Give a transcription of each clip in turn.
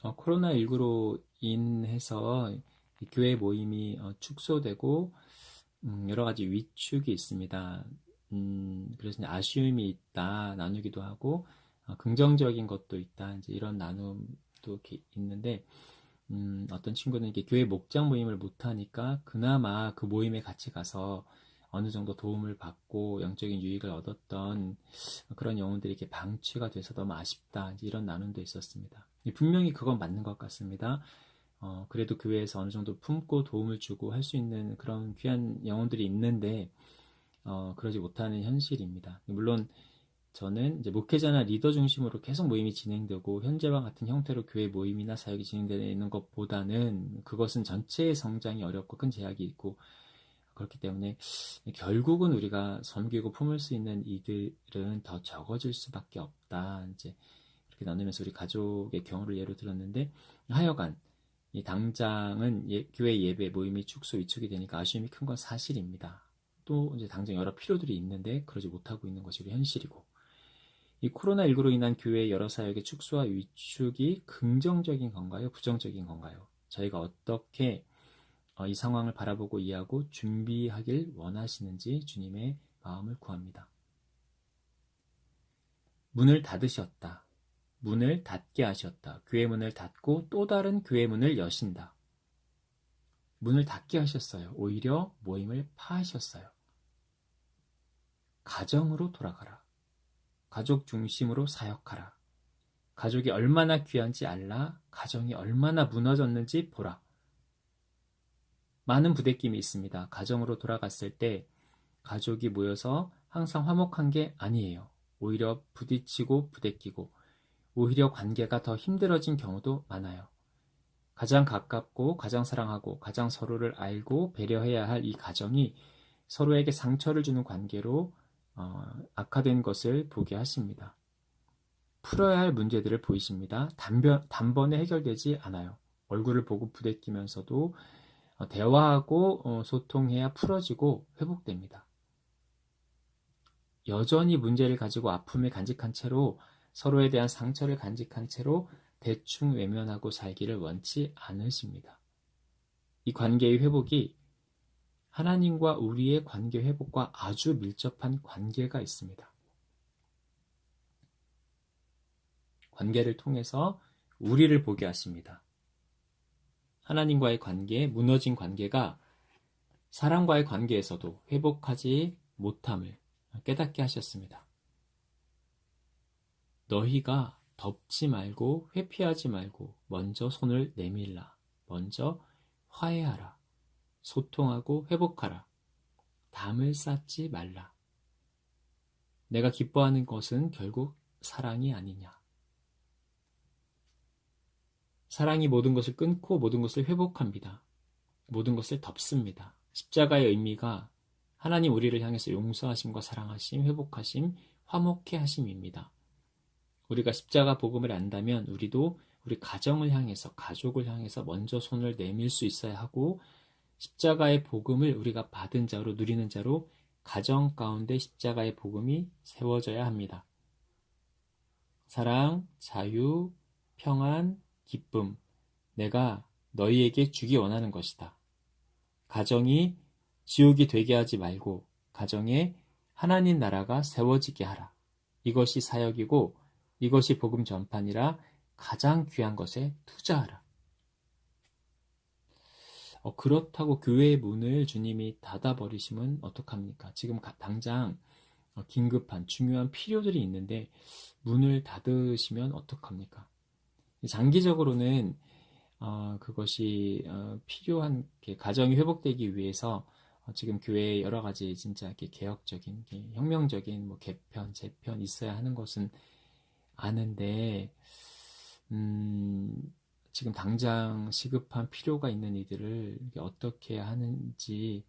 코로나19로 인해서 이 교회 모임이 축소되고 여러 가지 위축이 있습니다. 그래서 이제 아쉬움이 있다 나누기도 하고 긍정적인 것도 있다 이제 이런 나눔도 이렇게 있는데 어떤 친구는 이게 교회 목장 모임을 못 하니까 그나마 그 모임에 같이 가서 어느 정도 도움을 받고 영적인 유익을 얻었던 그런 영혼들이 이렇게 방치가 돼서 너무 아쉽다 이제 이런 나눔도 있었습니다. 분명히 그건 맞는 것 같습니다. 그래도 교회에서 어느 정도 품고 도움을 주고 할 수 있는 그런 귀한 영혼들이 있는데 그러지 못하는 현실입니다. 물론 저는 이제 목회자나 리더 중심으로 계속 모임이 진행되고 현재와 같은 형태로 교회 모임이나 사역이 진행되는 것보다는 그것은 전체의 성장이 어렵고 큰 제약이 있고 그렇기 때문에 결국은 우리가 섬기고 품을 수 있는 이들은 더 적어질 수밖에 없다. 이제 그렇게 나누면서 우리 가족의 경우를 예로 들었는데 하여간 이 당장은 교회 예배 모임이 축소 위축이 되니까 아쉬움이 큰 건 사실입니다. 또 이제 당장 여러 필요들이 있는데 그러지 못하고 있는 것이 우리 현실이고 이 코로나19로 인한 교회의 여러 사역의 축소와 위축이 긍정적인 건가요? 부정적인 건가요? 저희가 어떻게 이 상황을 바라보고 이해하고 준비하길 원하시는지 주님의 마음을 구합니다. 문을 닫으셨다. 문을 닫게 하셨다. 교회 문을 닫고 또 다른 교회 문을 여신다. 문을 닫게 하셨어요. 오히려 모임을 파하셨어요. 가정으로 돌아가라. 가족 중심으로 사역하라. 가족이 얼마나 귀한지 알라. 가정이 얼마나 무너졌는지 보라. 많은 부대낌이 있습니다. 가정으로 돌아갔을 때 가족이 모여서 항상 화목한 게 아니에요. 오히려 부딪히고 부대끼고 오히려 관계가 더 힘들어진 경우도 많아요. 가장 가깝고 가장 사랑하고 가장 서로를 알고 배려해야 할 이 가정이 서로에게 상처를 주는 관계로 악화된 것을 보게 하십니다. 풀어야 할 문제들을 보이십니다. 단번에 해결되지 않아요. 얼굴을 보고 부대끼면서도 대화하고 소통해야 풀어지고 회복됩니다. 여전히 문제를 가지고 아픔을 간직한 채로 서로에 대한 상처를 간직한 채로 대충 외면하고 살기를 원치 않으십니다. 이 관계의 회복이 하나님과 우리의 관계 회복과 아주 밀접한 관계가 있습니다. 관계를 통해서 우리를 보게 하십니다. 하나님과의 관계, 무너진 관계가 사람과의 관계에서도 회복하지 못함을 깨닫게 하셨습니다. 너희가 덮지 말고 회피하지 말고 먼저 손을 내밀라. 먼저 화해하라. 소통하고 회복하라. 담을 쌓지 말라. 내가 기뻐하는 것은 결국 사랑이 아니냐. 사랑이 모든 것을 끊고 모든 것을 회복합니다. 모든 것을 덮습니다. 십자가의 의미가 하나님 우리를 향해서 용서하심과 사랑하심, 회복하심, 화목해 하심입니다. 우리가 십자가 복음을 안다면 우리도 우리 가정을 향해서, 가족을 향해서 먼저 손을 내밀 수 있어야 하고 십자가의 복음을 우리가 받은 자로, 누리는 자로 가정 가운데 십자가의 복음이 세워져야 합니다. 사랑, 자유, 평안, 기쁨, 내가 너희에게 주기 원하는 것이다. 가정이 지옥이 되게 하지 말고 가정에 하나님 나라가 세워지게 하라. 이것이 사역이고 이것이 복음 전파니라. 가장 귀한 것에 투자하라. 그렇다고 교회의 문을 주님이 닫아버리시면 어떡합니까? 지금 당장 긴급한 중요한 필요들이 있는데 문을 닫으시면 어떡합니까? 장기적으로는 그것이 필요한 가정이 회복되기 위해서 지금 교회에 여러 가지 진짜 이렇게 개혁적인, 혁명적인 뭐 개편, 재편 있어야 하는 것은 아는데 지금 당장 시급한 필요가 있는 이들을 어떻게 하는지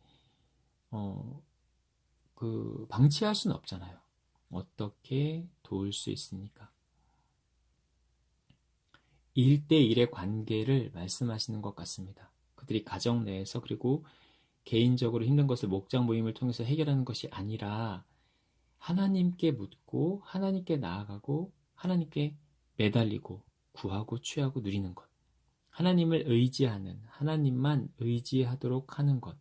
방치할 수는 없잖아요. 어떻게 도울 수 있습니까? 1대1의 관계를 말씀하시는 것 같습니다. 그들이 가정 내에서 그리고 개인적으로 힘든 것을 목장 모임을 통해서 해결하는 것이 아니라 하나님께 묻고 하나님께 나아가고 하나님께 매달리고 구하고 취하고 누리는 것. 하나님을 의지하는, 하나님만 의지하도록 하는 것.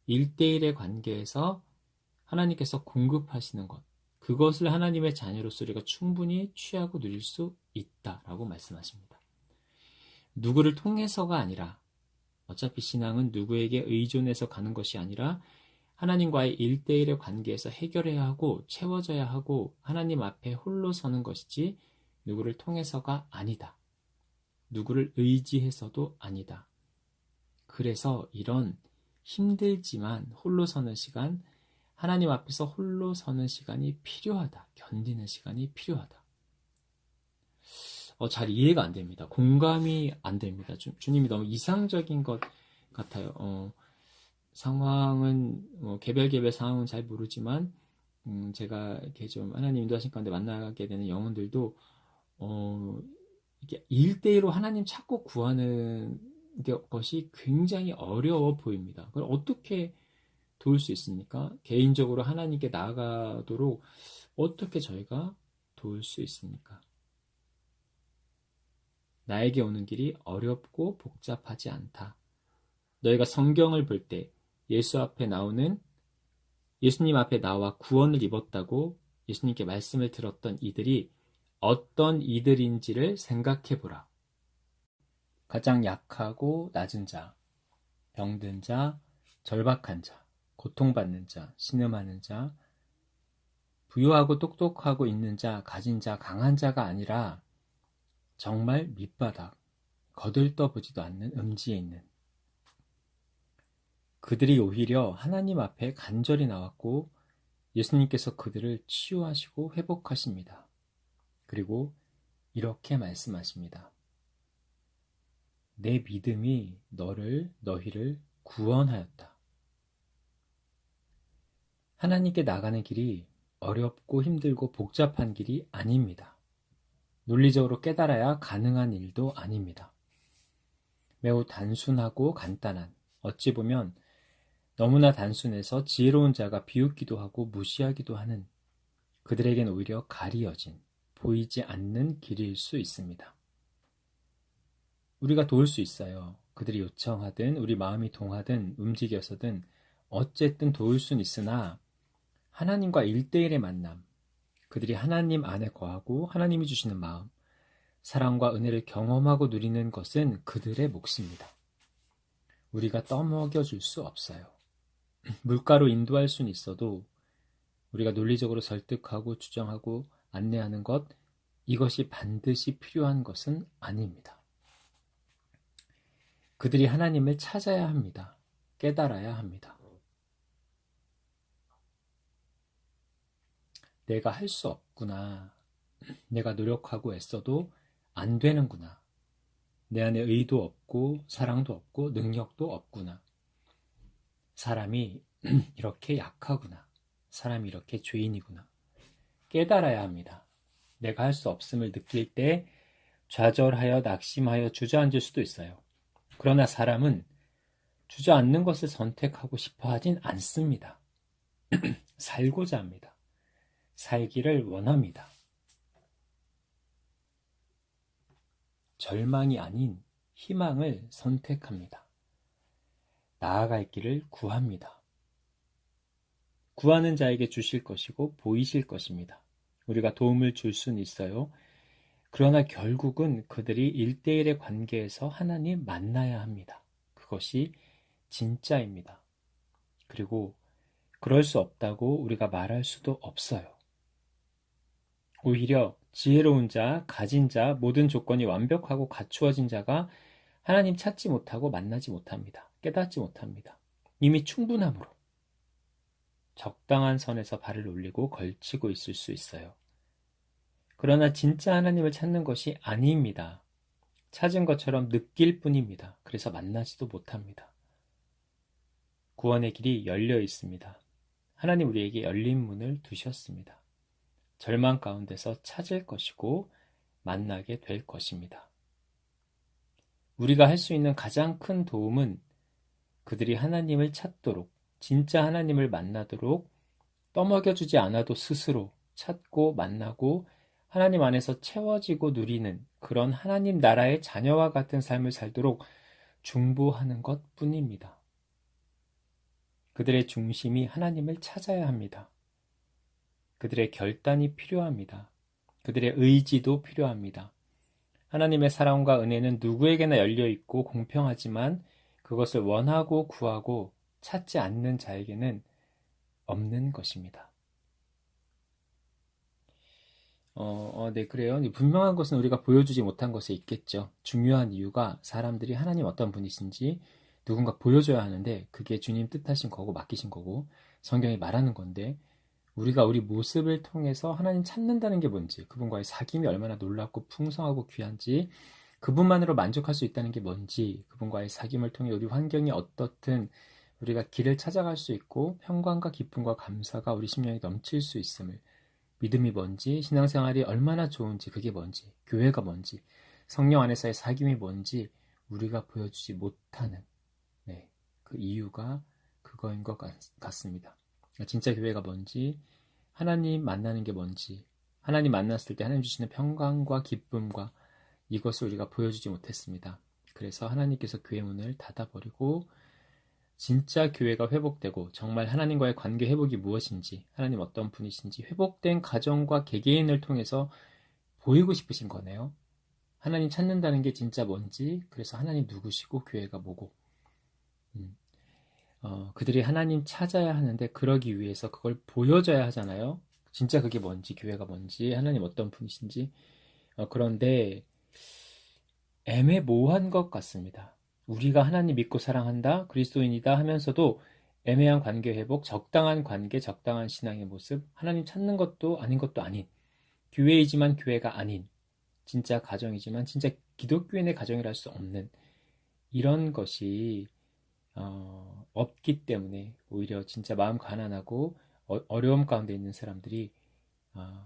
1대1의 관계에서 하나님께서 공급하시는 것. 그것을 하나님의 자녀로서 우리가 충분히 취하고 누릴 수 있다라고 말씀하십니다. 누구를 통해서가 아니라, 어차피 신앙은 누구에게 의존해서 가는 것이 아니라 하나님과의 1대1의 관계에서 해결해야 하고 채워져야 하고 하나님 앞에 홀로 서는 것이지 누구를 통해서가 아니다. 누구를 의지해서도 아니다. 그래서 이런 힘들지만 홀로 서는 시간, 하나님 앞에서 홀로 서는 시간이 필요하다. 견디는 시간이 필요하다. 잘 이해가 안 됩니다. 공감이 안 됩니다. 주님이 너무 이상적인 것 같아요. 상황은 개별 상황은 잘 모르지만 제가 이렇게 좀 하나님 인도하신 가운데 만나게 되는 영혼들도 이게 1대1로 하나님 찾고 구하는 것이 굉장히 어려워 보입니다. 그걸 어떻게 도울 수 있습니까? 개인적으로 하나님께 나아가도록 어떻게 저희가 도울 수 있습니까? 나에게 오는 길이 어렵고 복잡하지 않다. 너희가 성경을 볼 때 예수님 앞에 나와 구원을 입었다고 예수님께 말씀을 들었던 이들이 어떤 이들인지를 생각해 보라. 가장 약하고 낮은 자, 병든 자, 절박한 자, 고통받는 자, 신음하는 자, 부유하고 똑똑하고 있는 자, 가진 자, 강한 자가 아니라 정말 밑바닥, 거들떠보지도 않는 음지에 있는 그들이 오히려 하나님 앞에 간절히 나왔고 예수님께서 그들을 치유하시고 회복하십니다. 그리고 이렇게 말씀하십니다. 내 믿음이 너희를 구원하였다. 하나님께 나가는 길이 어렵고 힘들고 복잡한 길이 아닙니다. 논리적으로 깨달아야 가능한 일도 아닙니다. 매우 단순하고 간단한, 어찌 보면 너무나 단순해서 지혜로운 자가 비웃기도 하고 무시하기도 하는 그들에겐 오히려 가리어진, 보이지 않는 길일 수 있습니다. 우리가 도울 수 있어요. 그들이 요청하든 우리 마음이 동하든 움직여서든 어쨌든 도울 수는 있으나 하나님과 1대1의 만남, 그들이 하나님 안에 거하고 하나님이 주시는 마음, 사랑과 은혜를 경험하고 누리는 것은 그들의 몫입니다. 우리가 떠먹여줄 수 없어요. 물가로 인도할 수는 있어도 우리가 논리적으로 설득하고 주장하고 안내하는 것, 이것이 반드시 필요한 것은 아닙니다. 그들이 하나님을 찾아야 합니다. 깨달아야 합니다. 내가 할 수 없구나. 내가 노력하고 애써도 안 되는구나. 내 안에 의도 없고 사랑도 없고 능력도 없구나. 사람이 이렇게 약하구나. 사람이 이렇게 죄인이구나. 깨달아야 합니다. 내가 할 수 없음을 느낄 때 좌절하여 낙심하여 주저앉을 수도 있어요. 그러나 사람은 주저앉는 것을 선택하고 싶어 하진 않습니다. 살고자 합니다. 살기를 원합니다. 절망이 아닌 희망을 선택합니다. 나아갈 길을 구합니다. 구하는 자에게 주실 것이고 보이실 것입니다. 우리가 도움을 줄 수는 있어요. 그러나 결국은 그들이 1대1의 관계에서 하나님 만나야 합니다. 그것이 진짜입니다. 그리고 그럴 수 없다고 우리가 말할 수도 없어요. 오히려 지혜로운 자, 가진 자, 모든 조건이 완벽하고 갖추어진 자가 하나님 찾지 못하고 만나지 못합니다. 깨닫지 못합니다. 이미 충분함으로 적당한 선에서 발을 올리고 걸치고 있을 수 있어요. 그러나 진짜 하나님을 찾는 것이 아닙니다. 찾은 것처럼 느낄 뿐입니다. 그래서 만나지도 못합니다. 구원의 길이 열려 있습니다. 하나님 우리에게 열린 문을 두셨습니다. 절망 가운데서 찾을 것이고 만나게 될 것입니다. 우리가 할 수 있는 가장 큰 도움은 그들이 하나님을 찾도록, 진짜 하나님을 만나도록 떠먹여주지 않아도 스스로 찾고 만나고 하나님 안에서 채워지고 누리는 그런 하나님 나라의 자녀와 같은 삶을 살도록 중보하는 것 뿐입니다. 그들의 중심이 하나님을 찾아야 합니다. 그들의 결단이 필요합니다. 그들의 의지도 필요합니다. 하나님의 사랑과 은혜는 누구에게나 열려 있고 공평하지만 그것을 원하고 구하고 찾지 않는 자에게는 없는 것입니다. 네, 그래요. 분명한 것은 우리가 보여주지 못한 것에 있겠죠. 중요한 이유가 사람들이 하나님 어떤 분이신지 누군가 보여줘야 하는데 그게 주님 뜻하신 거고 맡기신 거고 성경이 말하는 건데 우리가 우리 모습을 통해서 하나님 찾는다는 게 뭔지, 그분과의 사귐이 얼마나 놀랍고 풍성하고 귀한지, 그분만으로 만족할 수 있다는 게 뭔지, 그분과의 사귐을 통해 우리 환경이 어떻든 우리가 길을 찾아갈 수 있고 평강과 기쁨과 감사가 우리 심령에 넘칠 수 있음을, 믿음이 뭔지, 신앙생활이 얼마나 좋은지, 그게 뭔지, 교회가 뭔지, 성령 안에서의 사귐이 뭔지 우리가 보여주지 못하는 네, 그 이유가 그거인 것 같습니다. 진짜 교회가 뭔지, 하나님 만나는 게 뭔지, 하나님 만났을 때 하나님 주시는 평강과 기쁨과 이것을 우리가 보여주지 못했습니다. 그래서 하나님께서 교회 문을 닫아버리고 진짜 교회가 회복되고 정말 하나님과의 관계 회복이 무엇인지, 하나님 어떤 분이신지 회복된 가정과 개개인을 통해서 보이고 싶으신 거네요. 하나님 찾는다는 게 진짜 뭔지, 그래서 하나님 누구시고 교회가 뭐고 음, 그들이 하나님 찾아야 하는데 그러기 위해서 그걸 보여줘야 하잖아요. 진짜 그게 뭔지, 교회가 뭔지, 하나님 어떤 분이신지. 그런데 애매모호한 것 같습니다. 우리가 하나님 믿고 사랑한다, 그리스도인이다 하면서도 애매한 관계 회복, 적당한 관계, 적당한 신앙의 모습, 하나님 찾는 것도 아닌 것도 아닌, 교회이지만 교회가 아닌, 진짜 가정이지만 진짜 기독교인의 가정이라 할 수 없는 이런 것이 없기 때문에 오히려 진짜 마음 가난하고 어려움 가운데 있는 사람들이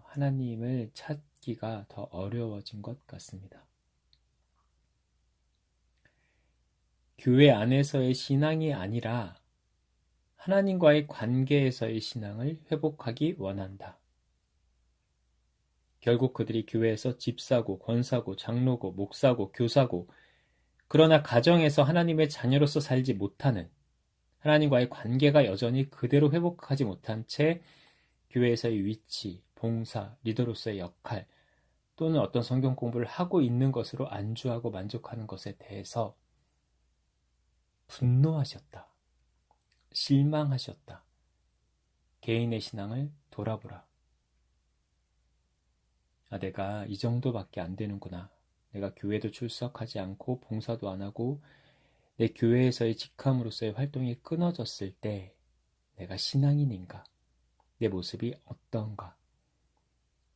하나님을 찾기가 더 어려워진 것 같습니다. 교회 안에서의 신앙이 아니라 하나님과의 관계에서의 신앙을 회복하기 원한다. 결국 그들이 교회에서 집사고, 권사고, 장로고, 목사고, 교사고, 그러나 가정에서 하나님의 자녀로서 살지 못하는, 하나님과의 관계가 여전히 그대로 회복하지 못한 채 교회에서의 위치, 봉사, 리더로서의 역할, 또는 어떤 성경 공부를 하고 있는 것으로 안주하고 만족하는 것에 대해서 분노하셨다. 실망하셨다. 개인의 신앙을 돌아보라. 내가 이 정도밖에 안 되는구나. 내가 교회도 출석하지 않고 봉사도 안 하고 내 교회에서의 직함으로서의 활동이 끊어졌을 때 내가 신앙인인가? 내 모습이 어떤가?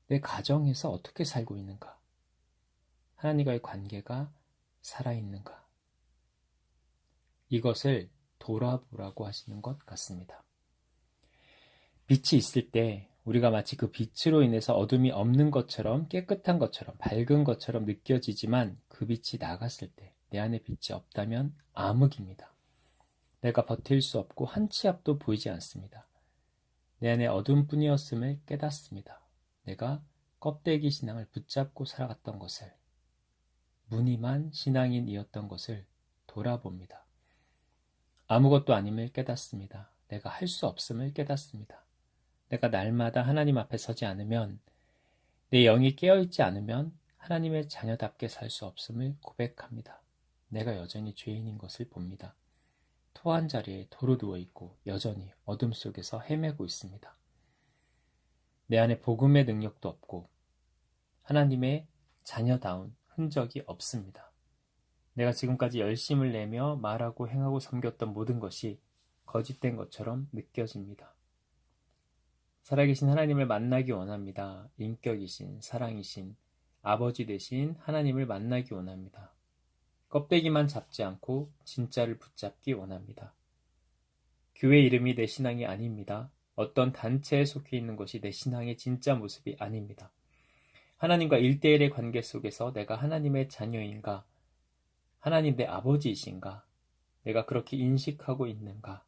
내 가정에서 어떻게 살고 있는가? 하나님과의 관계가 살아있는가? 이것을 돌아보라고 하시는 것 같습니다. 빛이 있을 때 우리가 마치 그 빛으로 인해서 어둠이 없는 것처럼 깨끗한 것처럼 밝은 것처럼 느껴지지만 그 빛이 나갔을 때 내 안에 빛이 없다면 암흑입니다. 내가 버틸 수 없고 한 치 앞도 보이지 않습니다. 내 안에 어둠뿐이었음을 깨닫습니다. 내가 껍데기 신앙을 붙잡고 살아갔던 것을, 무늬만 신앙인이었던 것을 돌아봅니다. 아무것도 아님을 깨닫습니다. 내가 할 수 없음을 깨닫습니다. 내가 날마다 하나님 앞에 서지 않으면, 내 영이 깨어있지 않으면 하나님의 자녀답게 살 수 없음을 고백합니다. 내가 여전히 죄인인 것을 봅니다. 토한 자리에 도로 누워있고 여전히 어둠 속에서 헤매고 있습니다. 내 안에 복음의 능력도 없고 하나님의 자녀다운 흔적이 없습니다. 내가 지금까지 열심을 내며 말하고 행하고 섬겼던 모든 것이 거짓된 것처럼 느껴집니다. 살아계신 하나님을 만나기 원합니다. 인격이신, 사랑이신, 아버지 되신 하나님을 만나기 원합니다. 껍데기만 잡지 않고 진짜를 붙잡기 원합니다. 교회 이름이 내 신앙이 아닙니다. 어떤 단체에 속해 있는 것이 내 신앙의 진짜 모습이 아닙니다. 하나님과 1대1의 관계 속에서 내가 하나님의 자녀인가? 하나님 내 아버지이신가? 내가 그렇게 인식하고 있는가?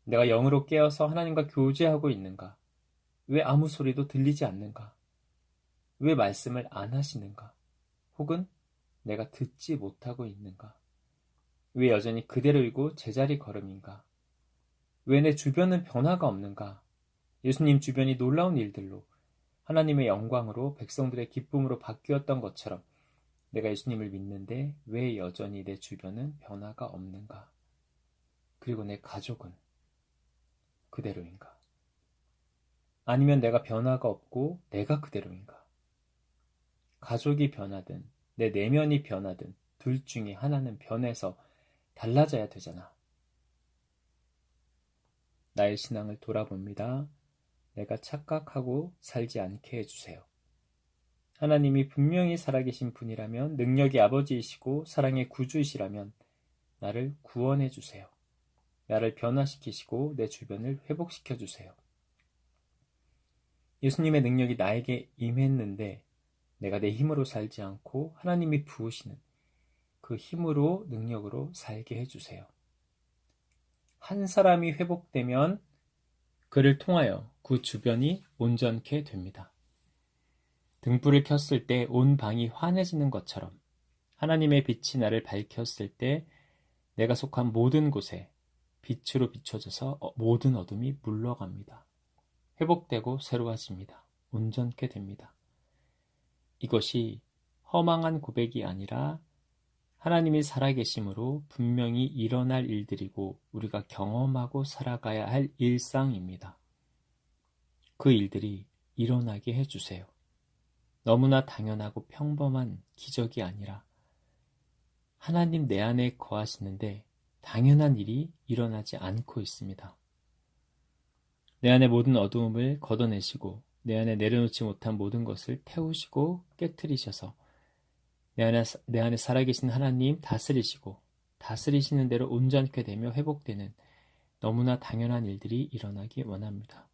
내가 영으로 깨어서 하나님과 교제하고 있는가? 왜 아무 소리도 들리지 않는가? 왜 말씀을 안 하시는가? 혹은 내가 듣지 못하고 있는가? 왜 여전히 그대로이고 제자리 걸음인가? 왜 내 주변은 변화가 없는가? 예수님 주변이 놀라운 일들로 하나님의 영광으로 백성들의 기쁨으로 바뀌었던 것처럼 내가 예수님을 믿는데 왜 여전히 내 주변은 변화가 없는가? 그리고 내 가족은 그대로인가? 아니면 내가 변화가 없고 내가 그대로인가? 가족이 변하든 내 내면이 변하든 둘 중에 하나는 변해서 달라져야 되잖아. 나의 신앙을 돌아봅니다. 내가 착각하고 살지 않게 해주세요. 하나님이 분명히 살아계신 분이라면, 능력의 아버지이시고 사랑의 구주이시라면 나를 구원해 주세요. 나를 변화시키시고 내 주변을 회복시켜 주세요. 예수님의 능력이 나에게 임했는데 내가 내 힘으로 살지 않고 하나님이 부으시는 그 힘으로, 능력으로 살게 해주세요. 한 사람이 회복되면 그를 통하여 그 주변이 온전케 됩니다. 등불을 켰을 때 온 방이 환해지는 것처럼 하나님의 빛이 나를 밝혔을 때 내가 속한 모든 곳에 빛으로 비춰져서 모든 어둠이 물러갑니다. 회복되고 새로워집니다. 온전케 됩니다. 이것이 허망한 고백이 아니라 하나님이 살아계심으로 분명히 일어날 일들이고 우리가 경험하고 살아가야 할 일상입니다. 그 일들이 일어나게 해주세요. 너무나 당연하고 평범한 기적이 아니라 하나님 내 안에 거하시는데 당연한 일이 일어나지 않고 있습니다. 내 안의 모든 어두움을 걷어내시고 내 안에 내려놓지 못한 모든 것을 태우시고 깨트리셔서 내 안에 살아계신 하나님 다스리시고 다스리시는 대로 온전케 되며 회복되는 너무나 당연한 일들이 일어나기 원합니다.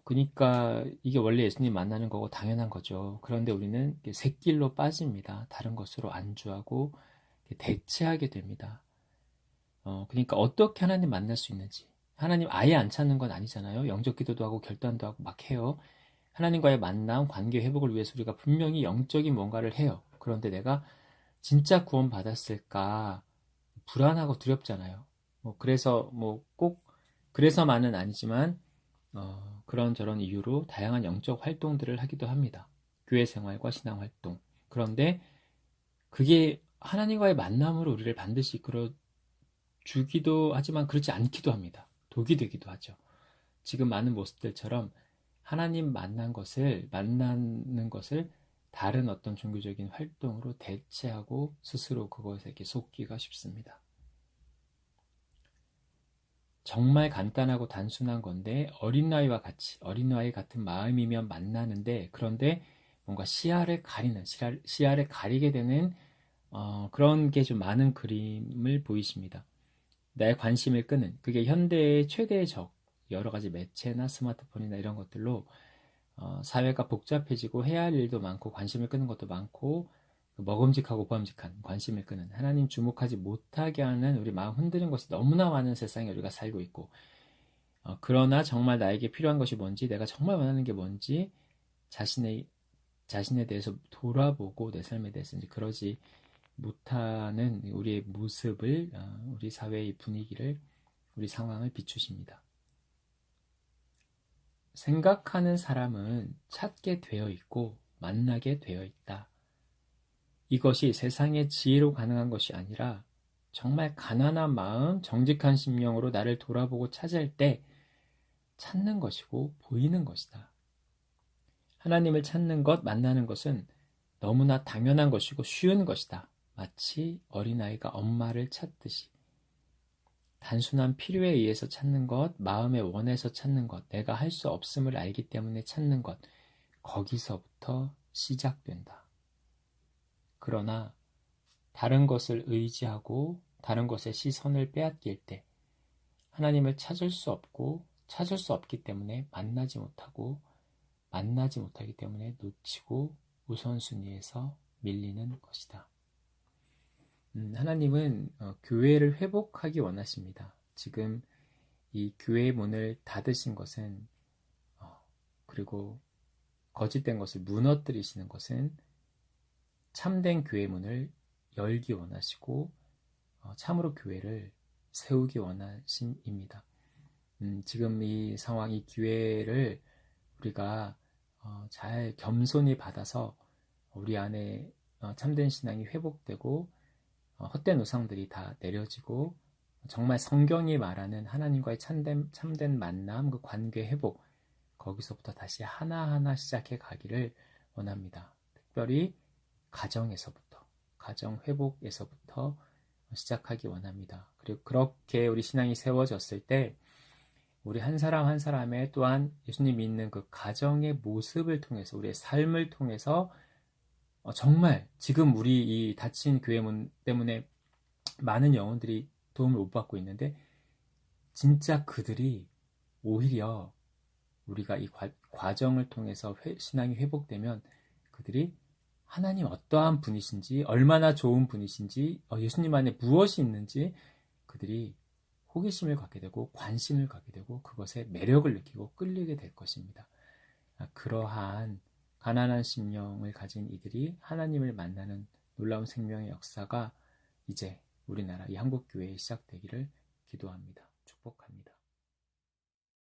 그러니까 이게 원래 예수님 만나는 거고 당연한 거죠. 그런데 우리는 샛길로 빠집니다. 다른 것으로 안주하고 대체하게 됩니다. 그러니까 어떻게 하나님 만날 수 있는지. 하나님 아예 안 찾는 건 아니잖아요. 영적 기도도 하고 결단도 하고 막 해요. 하나님과의 만남, 관계 회복을 위해서 우리가 분명히 영적인 뭔가를 해요. 그런데 내가 진짜 구원 받았을까 불안하고 두렵잖아요. 그래서 꼭 그래서만은 아니지만 그런저런 이유로 다양한 영적 활동들을 하기도 합니다. 교회 생활과 신앙 활동. 그런데 그게 하나님과의 만남으로 우리를 반드시 이끌어 주기도 하지만 그렇지 않기도 합니다. 독이 되기도 하죠. 지금 많은 모습들처럼 하나님 만나는 것을 다른 어떤 종교적인 활동으로 대체하고 스스로 그것에 속기가 쉽습니다. 정말 간단하고 단순한 건데 어린아이와 같은 마음이면 만나는데 그런데 뭔가 시야를 가리게 되는 그런 게 좀 많은 그림을 보이십니다. 나의 관심을 끄는 그게 현대의 최대의 적 여러 가지 매체나 스마트폰이나 이런 것들로 사회가 복잡해지고 해야 할 일도 많고 관심을 끄는 것도 많고 먹음직하고 보암직한 관심을 끄는 하나님 주목하지 못하게 하는 우리 마음 흔드는 것이 너무나 많은 세상에 우리가 살고 있고 그러나 정말 나에게 필요한 것이 뭔지 내가 정말 원하는 게 뭔지 자신에 대해서 돌아보고 내 삶에 대해서 이제 그러지 못하는 우리의 모습을 우리 사회의 분위기를 우리 상황을 비추십니다. 생각하는 사람은 찾게 되어 있고 만나게 되어 있다. 이것이 세상의 지혜로 가능한 것이 아니라 정말 가난한 마음, 정직한 심령으로 나를 돌아보고 찾을 때 찾는 것이고 보이는 것이다. 하나님을 찾는 것, 만나는 것은 너무나 당연한 것이고 쉬운 것이다. 마치 어린아이가 엄마를 찾듯이. 단순한 필요에 의해서 찾는 것, 마음의 원에서 찾는 것, 내가 할 수 없음을 알기 때문에 찾는 것, 거기서부터 시작된다. 그러나 다른 것을 의지하고 다른 것에 시선을 빼앗길 때 하나님을 찾을 수 없고 찾을 수 없기 때문에 만나지 못하기 때문에 놓치고 우선순위에서 밀리는 것이다. 하나님은 교회를 회복하기 원하십니다. 지금 이 교회의 문을 닫으신 것은 그리고 거짓된 것을 무너뜨리시는 것은 참된 교회 문을 열기 원하시고 참으로 교회를 세우기 원하심입니다. 지금 이 상황, 이 기회를 우리가 잘 겸손히 받아서 우리 안에 참된 신앙이 회복되고 헛된 우상들이 다 내려지고 정말 성경이 말하는 하나님과의 참된 만남, 그 관계 회복, 거기서부터 다시 하나하나 시작해 가기를 원합니다. 특별히 가정에서부터, 가정 회복에서부터 시작하기 원합니다. 그리고 그렇게 우리 신앙이 세워졌을 때 우리 한 사람 한 사람의 또한 예수님 믿는 그 가정의 모습을 통해서 우리의 삶을 통해서 정말 지금 우리 이 닫힌 교회문 때문에 많은 영혼들이 도움을 못 받고 있는데 진짜 그들이 오히려 우리가 이 과정을 통해서 신앙이 회복되면 그들이 하나님 어떠한 분이신지 얼마나 좋은 분이신지 예수님 안에 무엇이 있는지 그들이 호기심을 갖게 되고 관심을 갖게 되고 그것에 매력을 느끼고 끌리게 될 것입니다. 그러한 가난한 심령을 가진 이들이 하나님을 만나는 놀라운 생명의 역사가 이제 우리나라 이 한국교회에 시작되기를 기도합니다. 축복합니다.